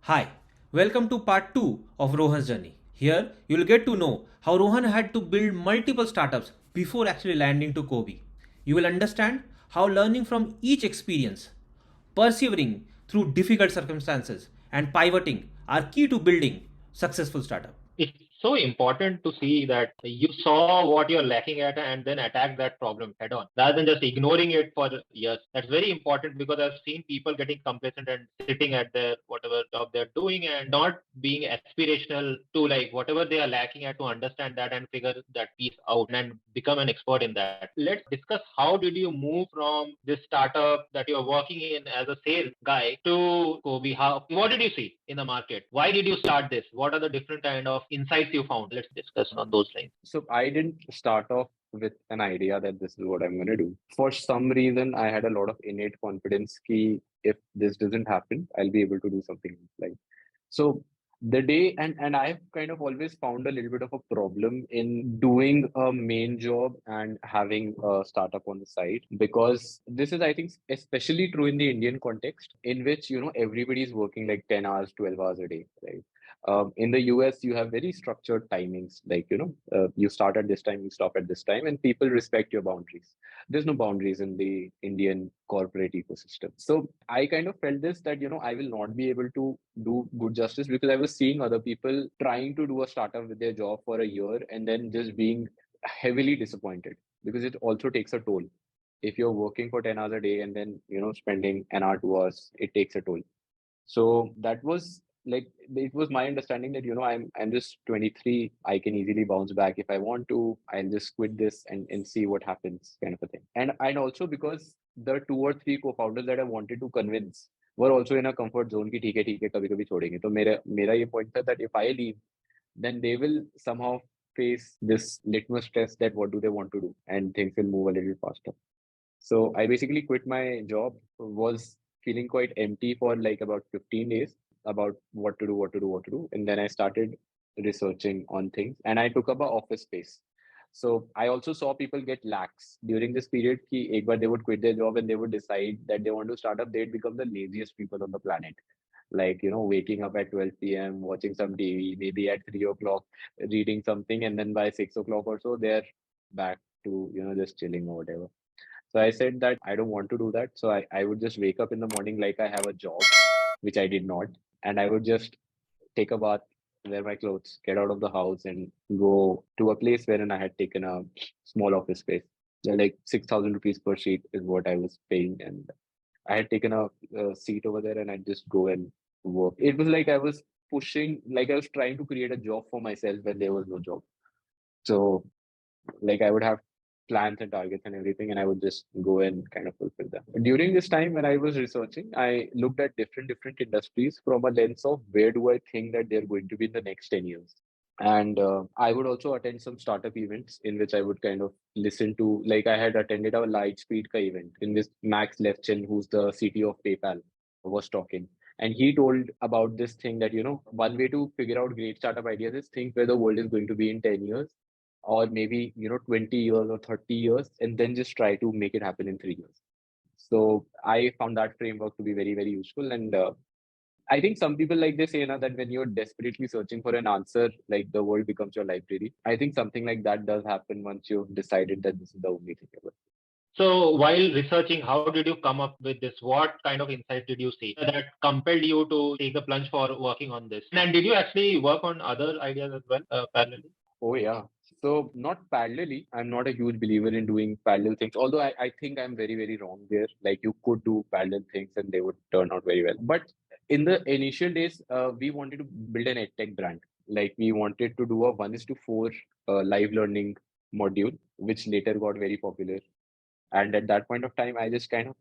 Hi, welcome to part 2 of Rohan's journey. Here, you'll get to know how Rohan had to build multiple startups before actually landing to Kobe. You will understand how learning from each experience, persevering through difficult circumstances, and pivoting are key to building successful startup. It's so important to see that you saw what you're lacking at and then attack that problem head on rather than just ignoring it for years. That's very important because I've seen people getting complacent and sitting at their whatever job they're doing and not being aspirational to like whatever they are lacking at to understand that and figure that piece out and become an expert in that. Let's discuss how did you move from this startup that you're working in as a sales guy to Kobe? How what did you see in the market? Why did you start this? What are the different kind of insights you found? Let's discuss on those lines. So I didn't start off with an idea that this is what I'm going to do. For some reason, I had a lot of innate confidence कि if this doesn't happen, I'll be able to do something like. So the day and I've kind of always found a little bit of a problem in doing a main job and having a startup on the side because this is I think especially true in the Indian context in which everybody's working like 10 hours, 12 hours a day, right? In the US, you have very structured timings, like you start at this time, you stop at this time, and people respect your boundaries. There's no boundaries in the Indian corporate ecosystem. So I kind of felt this that I will not be able to do good justice because I was seeing other people trying to do a startup with their job for a year and then just being heavily disappointed because it also takes a toll. If you're working for 10 hours a day and then spending an hour, 2 hours, it takes a toll. So that was like it was my understanding that I'm just 23. I can easily bounce back if I want to. I'll just quit this and see what happens, kind of a thing. And also because the two or three co-founders that I wanted to convince were also in a comfort zone कि ठीक है कभी कभी छोड़ेंगे तो मेरा ये point था that if I leave then they will somehow face this litmus test that what do they want to do and things will move a little faster. So I basically quit my job, was feeling quite empty for like about 15 days about what to do, what to do, what to do. And then I started researching on things and I took up a office space. So I also saw people get lax during this period. Ki ek baar they would quit their job and they would decide that they want to start up, they'd become the laziest people on the planet. Like, waking up at 12 p.m., watching some TV, maybe at 3 o'clock, reading something, and then by 6 o'clock or so, they're back to, just chilling or whatever. So I said that I don't want to do that. So I would just wake up in the morning like I have a job, which I did not. And I would just take a bath, wear my clothes, get out of the house, and go to a place wherein I had taken a small office space. Like 6,000 rupees per sheet is what I was paying. And I had taken a seat over there and I'd just go and work. It was like I was pushing, like I was trying to create a job for myself when there was no job. So like I would have plans and targets and everything, and I would just go and kind of fulfill them. During this time when I was researching, I looked at different industries from a lens of where do I think that they're going to be in the next 10 years. And I would also attend some startup events in which I would kind of listen to, like I had attended a Lightspeed ka event in which Max Levchin, who's the CTO of PayPal, was talking. And he told about this thing that, one way to figure out great startup ideas is think where the world is going to be in 10 years or maybe 20 years or 30 years and then just try to make it happen in 3 years. So I found that framework to be very very useful. And I think some people like they say that when you're desperately searching for an answer, like the world becomes your library. I think something like that does happen once you've decided that this is the only thing ever. So while researching, how did you come up with this? What kind of insight did you see that compelled you to take the plunge for working on this? And did you actually work on other ideas as well parallelly? Oh yeah. So not parallelly. I'm not a huge believer in doing parallel things. Although I think I'm very, very wrong there. Like you could do parallel things and they would turn out very well. But in the initial days, we wanted to build an edtech brand. Like we wanted to do a 1:4 live learning module, which later got very popular. And at that point of time, I just kind of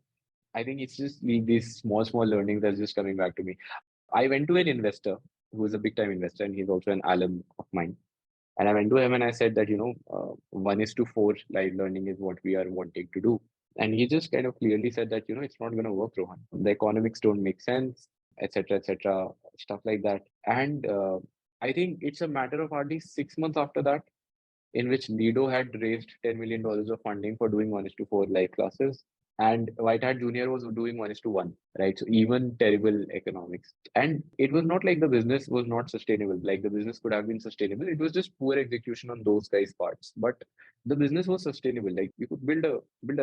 I think it's just these small learnings that's just coming back to me. I went to an investor who is a big time investor and he's also an alum of mine. And I went to him and I said that, 1:4 live learning is what we are wanting to do. And he just kind of clearly said that, it's not going to work, Rohan. The economics don't make sense, etc., stuff like that. And I think it's a matter of hardly 6 months after that, in which Lido had raised $10 million of funding for doing 1:4 live classes. and White Hat Junior was doing 1:1, right? So even terrible economics. And it was not like the business was not sustainable. Like the business could have been sustainable. It was just poor execution on those guys' parts. But the business was sustainable. Like you could build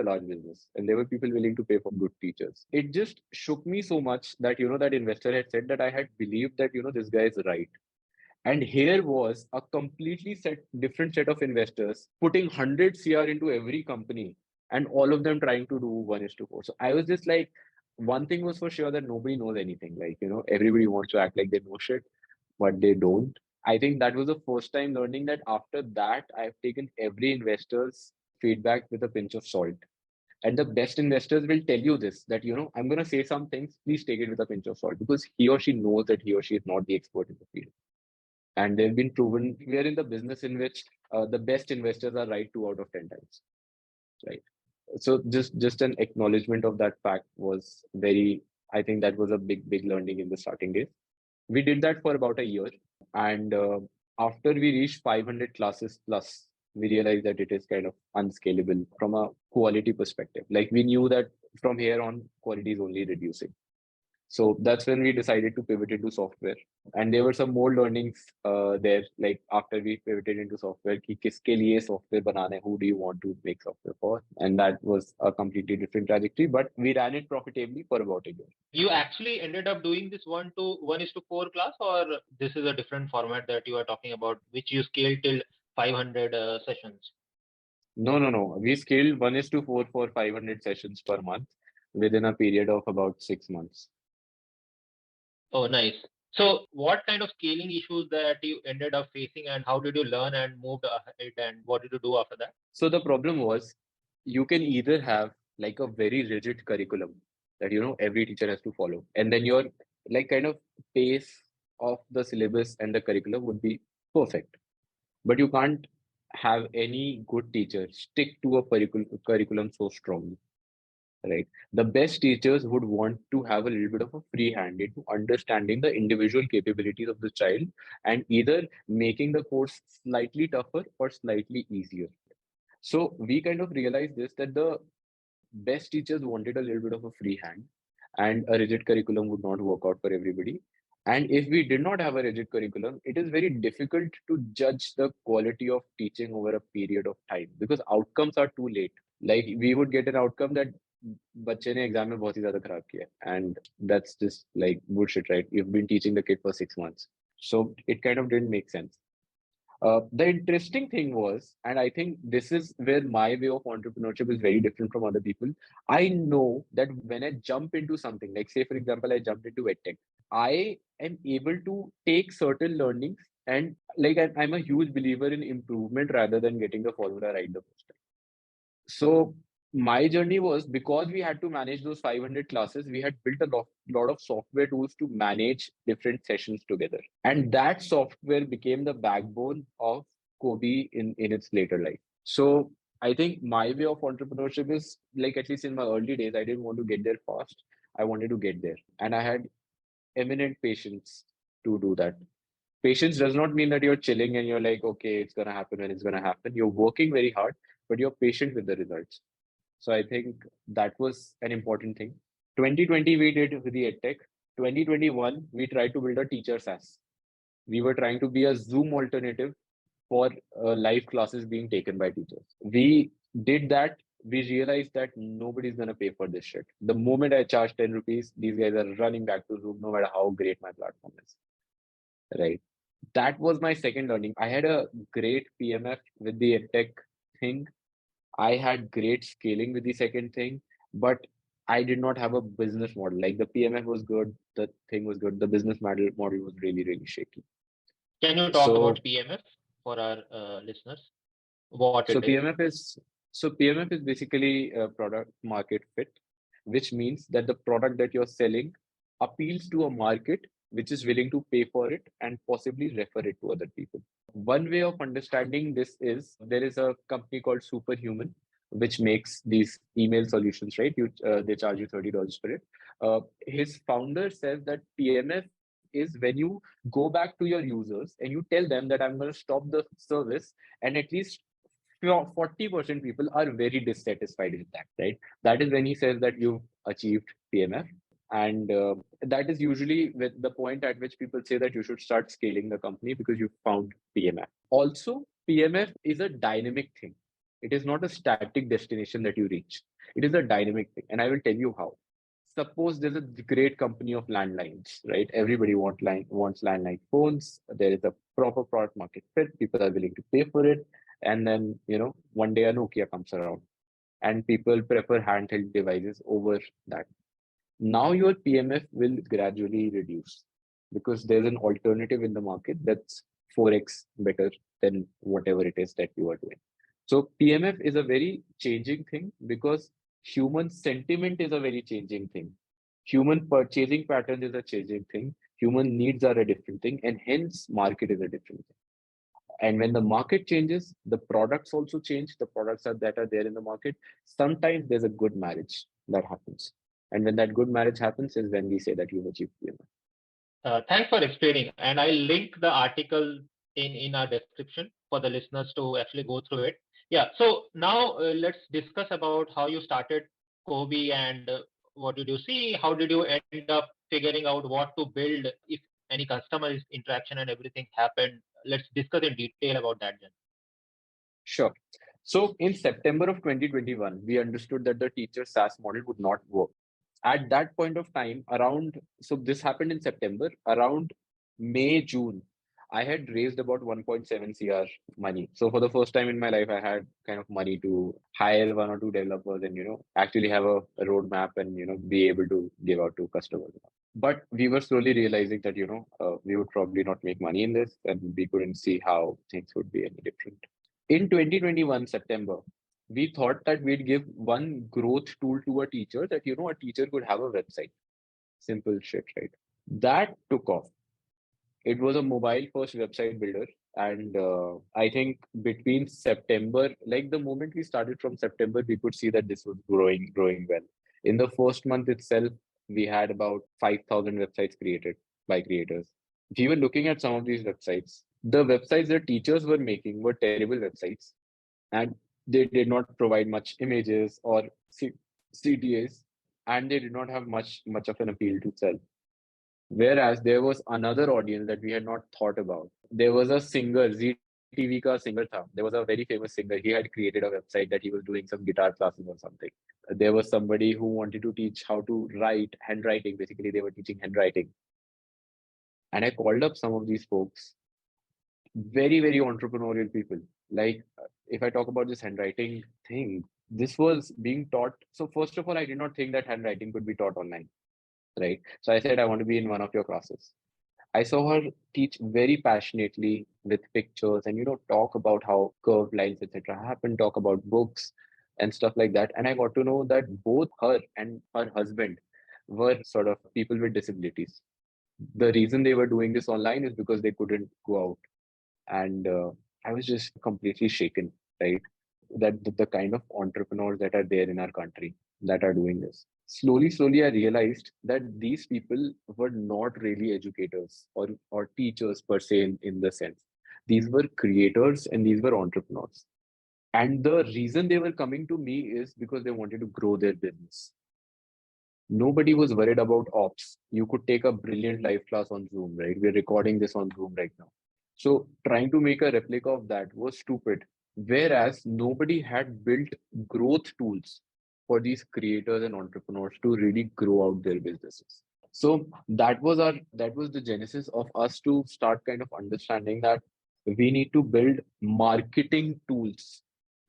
a large business, and there were people willing to pay for good teachers. It just shook me so much that that investor had said that I had believed that this guy is right. And here was a completely different set of investors putting 100 CR into every company, and all of them trying to do 1:4. So I was just like, one thing was for sure that nobody knows anything. Like, everybody wants to act like they know shit, but they don't. I think that was the first time learning that after that, I've taken every investor's feedback with a pinch of salt. And the best investors will tell you this that, I'm going to say some things, please take it with a pinch of salt because he or she knows that he or she is not the expert in the field, and they've been proven. We are in the business in which the best investors are right 2 out of 10 times, right? So just an acknowledgement of that fact was very. I think that was a big learning in the starting days. We did that for about a year, and after we reached 500 classes plus, we realized that it is kind of unscalable from a quality perspective. Like we knew that from here on, quality is only reducing. So that's when we decided to pivot into software. And there were some more learnings there, like after we pivoted into software, ki kiske liye software banana hai, who do you want to make software for? And that was a completely different trajectory, but we ran it profitably for about a year. You actually ended up doing this 1:4 class, or this is a different format that you are talking about, which you scaled till 500 sessions? No. We scaled 1:4 for 500 sessions per month within a period of about 6 months. Oh, nice. So, what kind of scaling issues that you ended up facing, and how did you learn and moved ahead, and what did you do after that? So the problem was you can either have like a very rigid curriculum that every teacher has to follow, and then your like kind of pace of the syllabus and the curriculum would be perfect. But you can't have any good teacher stick to a curriculum so strongly, right? The best teachers would want to have a little bit of a free hand into understanding the individual capabilities of the child and either making the course slightly tougher or slightly easier. So we kind of realized this that the best teachers wanted a little bit of a free hand, and a rigid curriculum would not work out for everybody. And if we did not have a rigid curriculum, it is very difficult to judge the quality of teaching over a period of time because outcomes are too late. Like we would get an outcome that बच्चे ने exam में बहुत ही ज्यादा खराब किया, and that's just like bullshit, right? You've been teaching the kid for 6 months, so it kind of didn't make sense. The interesting thing was, and I think this is where my way of entrepreneurship is very different from other people. I know that when I jump into something, like say, for example, I jumped into EdTech, I am able to take certain learnings and like I'm a huge believer in improvement rather than getting the formula right the first time. So my journey was because we had to manage those 500 classes, we had built a lot of software tools to manage different sessions together. And that software became the backbone of Kobe in its later life. So I think my way of entrepreneurship is like, at least in my early days, I didn't want to get there fast. I wanted to get there. And I had eminent patience to do that. Patience does not mean that you're chilling and you're like, okay, it's going to happen when it's going to happen. You're working very hard, but you're patient with the results. So I think that was an important thing. 2020, we did with the EdTech. 2021, we tried to build a teacher SaaS. We were trying to be a Zoom alternative for live classes being taken by teachers. We did that. We realized that nobody's going to pay for this shit. The moment I charge 10 rupees, these guys are running back to Zoom no matter how great my platform is. Right. That was my second learning. I had a great PMF with the EdTech thing. I had great scaling with the second thing, but I did not have a business model. Like the PMF was good, the thing was good, the business model was really shaky. Can you talk So about PMF for our listeners? What so it is? PMF is basically a product market fit, which means that the product that you're selling appeals to a market which is willing to pay for it and possibly refer it to other people. One way of understanding this is there is a company called Superhuman, which makes these email solutions, right? They charge you $30 for it. His founder says that PMF is when you go back to your users and you tell them that I'm going to stop the service and at least 40% people are very dissatisfied with that, right? That is when he says that you've achieved PMF. And that is usually with the point at which people say that you should start scaling the company because you found PMF. Also, PMF is a dynamic thing. It is not a static destination that you reach. It is a dynamic thing. And I will tell you how. Suppose there's a great company of landlines, right? Everybody wants landline phones. There is a proper product market fit. People are willing to pay for it. And then, one day a Nokia comes around and people prefer handheld devices over that. Now your PMF will gradually reduce because there's an alternative in the market that's 4x better than whatever it is that you are doing. So PMF is a very changing thing because human sentiment is a very changing thing. Human purchasing pattern is a changing thing. Human needs are a different thing, and hence market is a different thing. And when the market changes, the products also change. The products that are there in the market. Sometimes there's a good marriage that happens. And when that good marriage happens is when we say that you've achieved PMF. Thanks for explaining. And I'll link the article in our description for the listeners to actually go through it. Yeah. So now let's discuss about how you started Kobe and what did you see? How did you end up figuring out what to build if any customer interaction and everything happened? Let's discuss in detail about that then. Sure. So in September of 2021, we understood that the teacher SaaS model would not work. At that point of time, so this happened in September, around May, June, I had raised about 1.7 CR money. So for the first time in my life, I had kind of money to hire one or two developers and, actually have a roadmap and, be able to give out to customers. But we were slowly realizing that, we would probably not make money in this and we couldn't see how things would be any different. In 2021, September, we thought that we'd give one growth tool to a teacher that, a teacher could have a website. Simple shit, right? That took off. It was a mobile first website builder. And I think between September, like the moment we started from September, we could see that this was growing well. In the first month itself, we had about 5,000 websites created by creators. We were looking at some of these websites. The websites that teachers were making were terrible websites, and they did not provide much images or CTAs, and they did not have much of an appeal to sell. Whereas there was another audience that we had not thought about. There was a singer, ZTV ka singer tha. There was a very famous singer. He had created a website that he was doing some guitar classes or something. There was somebody who wanted to teach how to write handwriting. Basically, they were teaching handwriting. And I called up some of these folks, very, very entrepreneurial people. Like, if I talk about this handwriting thing, this was being taught. So first of all, I did not think that handwriting could be taught online, right? So I said, I want to be in one of your classes. I saw her teach very passionately with pictures and, talk about how curved lines, etc. happen, talk about books and stuff like that. And I got to know that both her and her husband were sort of people with disabilities. The reason they were doing this online is because they couldn't go out. And I was just completely shaken, right? That the kind of entrepreneurs that are there in our country that are doing this. Slowly, I realized that these people were not really educators or teachers per se in the sense. These were creators and these were entrepreneurs. And the reason they were coming to me is because they wanted to grow their business. Nobody was worried about ops. You could take a brilliant live class on Zoom, right? We're recording this on Zoom right now. So trying to make a replica of that was stupid. Whereas nobody had built growth tools for these creators and entrepreneurs to really grow out their businesses. So that was the genesis of us to start kind of understanding that we need to build marketing tools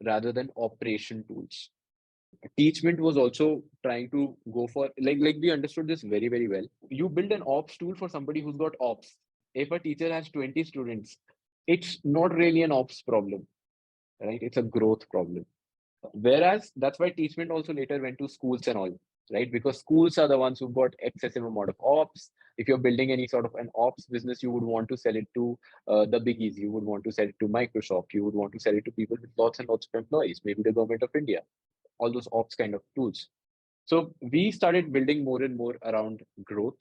rather than operation tools. Teachment was also trying to go for like we understood this very, very well. You build an ops tool for somebody who's got ops. If a teacher has 20 students, it's not really an ops problem, right? It's a growth problem. Whereas that's why Teachment also later went to schools and all, right? Because schools are the ones who've got excessive amount of ops. If you're building any sort of an ops business, you would want to sell it to the biggies. You would want to sell it to Microsoft. You would want to sell it to people with lots and lots of employees, maybe the government of India, all those ops kind of tools. So we started building more and more around growth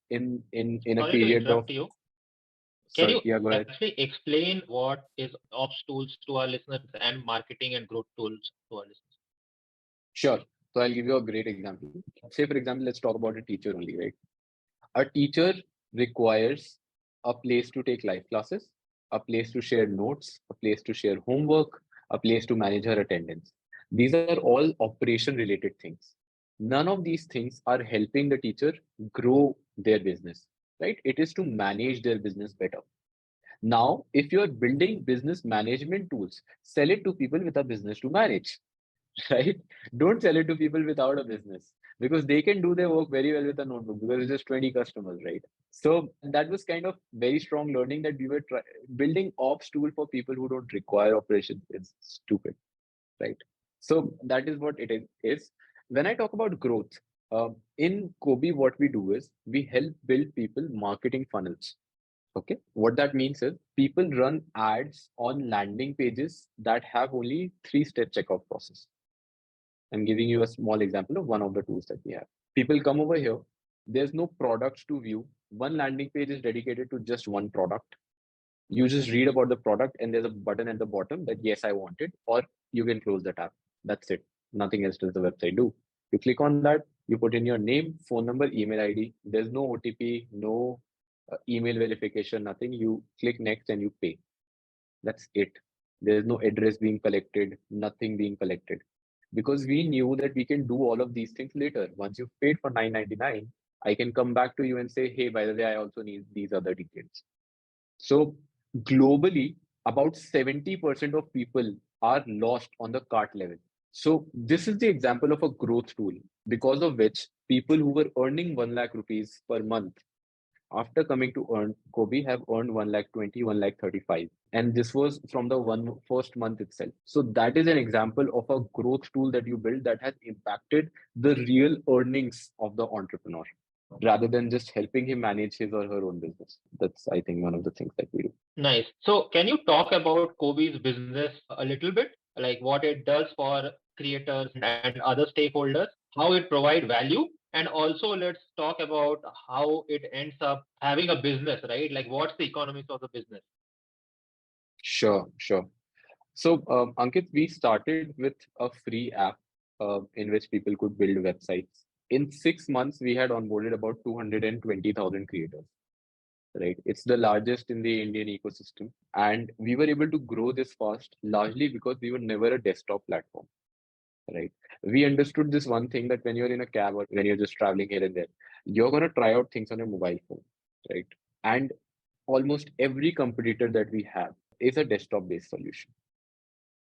in a period of. You. Can Sorry, you yeah, go ahead. actually explain what is ops tools to our listeners and marketing and growth tools to our listeners? Sure. So I'll give you a great example. Say, for example, let's talk about a teacher only, right? A teacher requires a place to take live classes, a place to share notes, a place to share homework, a place to manage her attendance. These are all operation related things. None of these things are helping the teacher grow their business, right? It is to manage their business better. Now, if you're building business management tools, sell it to people with a business to manage, right? Don't sell it to people without a business because they can do their work very well with a notebook because it's just 20 customers, right? So that was kind of very strong learning that we were building ops tool for people who don't require operations is stupid, right? So that is what it is. When I talk about growth, in Kobe, what we do is we help build people marketing funnels. Okay, what that means is people run ads on landing pages that have only three-step checkout process. I'm giving you a small example of one of the tools that we have. People come over here. There's no products to view. One landing page is dedicated to just one product. You just read about the product and there's a button at the bottom that yes, I want it, or you can close the tab. That's it. Nothing else does the website do. You click on that, you put in your name, phone number, email ID. There's no OTP, no email verification, nothing. You click next and you pay. That's it. There's no address being collected, nothing being collected. Because we knew that we can do all of these things later. Once you've paid for $9.99, I can come back to you and say, hey, by the way, I also need these other details. So globally, about 70% of people are lost on the cart level. So this is the example of a growth tool because of which people who were earning 1 lakh rupees per month after coming to earn Kobe have earned 1 lakh 20, 1 lakh 35. And this was from the first month itself. So that is an example of a growth tool that you build that has impacted the real earnings of the entrepreneur rather than just helping him manage his or her own business. That's, I think, one of the things that we do. Nice. So, can you talk about Kobe's business a little bit, like what it does for creators and other stakeholders, how it provide value, and also let's talk about how it ends up having a business, right? Like, what's the economics of the business? Sure, sure. So, Ankit, we started with a free app in which people could build websites. In 6 months, we had onboarded about 220,000 creators, right? It's the largest in the Indian ecosystem. And we were able to grow this fast largely because we were never a desktop platform, right? We understood this one thing that when you're in a cab or when you're just traveling here and there, you're going to try out things on your mobile phone, right? And almost every competitor that we have is a desktop based solution.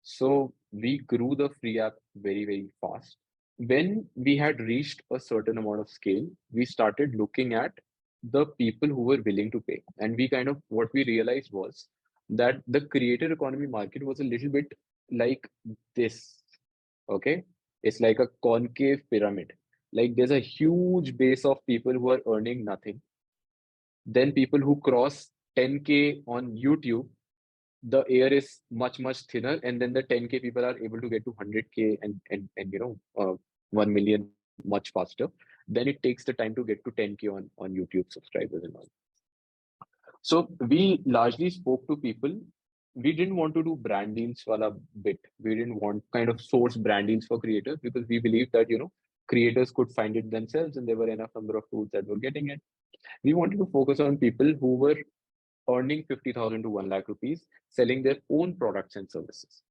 So we grew the free app very, very fast. When we had reached a certain amount of scale, we started looking at the people who were willing to pay. And we kind of, what we realized was that the creator economy market was a little bit like this. Okay. It's like a concave pyramid. Like there's a huge base of people who are earning nothing. Then people who cross 10K on YouTube, the air is much much thinner, and then the 10K people are able to get to 100K and 1 million much faster. Then it takes the time to get to 10K on YouTube subscribers and all. So we largely spoke to people. We didn't want to do brand deals wala bit. We didn't want kind of source brand deals for creators because we believe that creators could find it themselves and there were enough number of tools that were getting it. We wanted to focus on people who were earning 50,000 to 1 lakh rupees, selling their own products and services,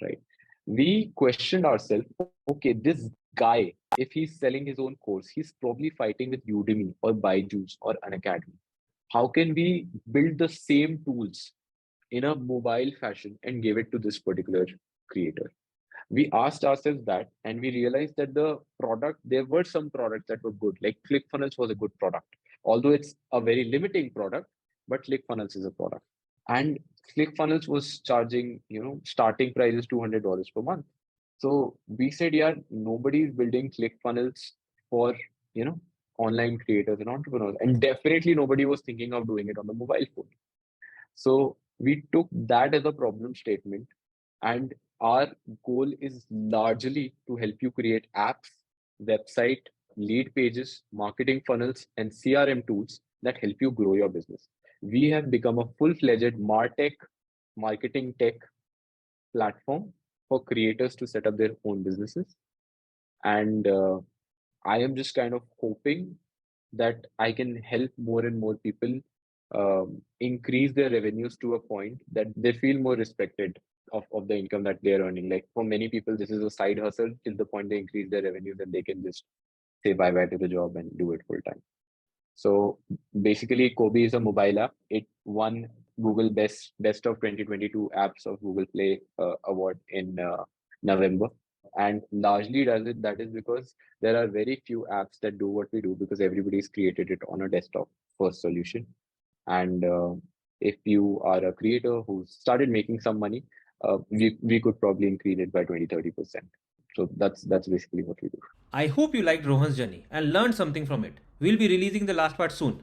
right? We questioned ourselves, okay, this guy, if he's selling his own course, he's probably fighting with Udemy or Byju's or Unacademy. How can we build the same tools in a mobile fashion and give it to this particular creator? We asked ourselves that, and we realized that there were some products that were good, like ClickFunnels was a good product, although it's a very limiting product, but ClickFunnels is a product. And ClickFunnels was charging, starting price is $200 per month. So we said, yeah, nobody is building ClickFunnels for, online creators and entrepreneurs. And definitely nobody was thinking of doing it on the mobile phone. So we took that as a problem statement, and our goal is largely to help you create apps, website, lead pages, marketing funnels, and CRM tools that help you grow your business. We have become a full-fledged MarTech, marketing tech platform for creators to set up their own businesses. And I am just kind of hoping that I can help more and more people increase their revenues to a point that they feel more respected of the income that they're earning. Like for many people, this is a side hustle till the point they increase their revenue, then they can just say bye-bye to the job and do it full time. So basically, Kobi is a mobile app. It won Google Best of 2022 Apps of Google Play award in November. And largely that is because there are very few apps that do what we do, because everybody's created it on a desktop first solution. And if you are a creator who started making some money, we could probably increase it by 20-30%. So that's basically what we do. I hope you liked Rohan's journey and learned something from it. We'll be releasing the last part soon.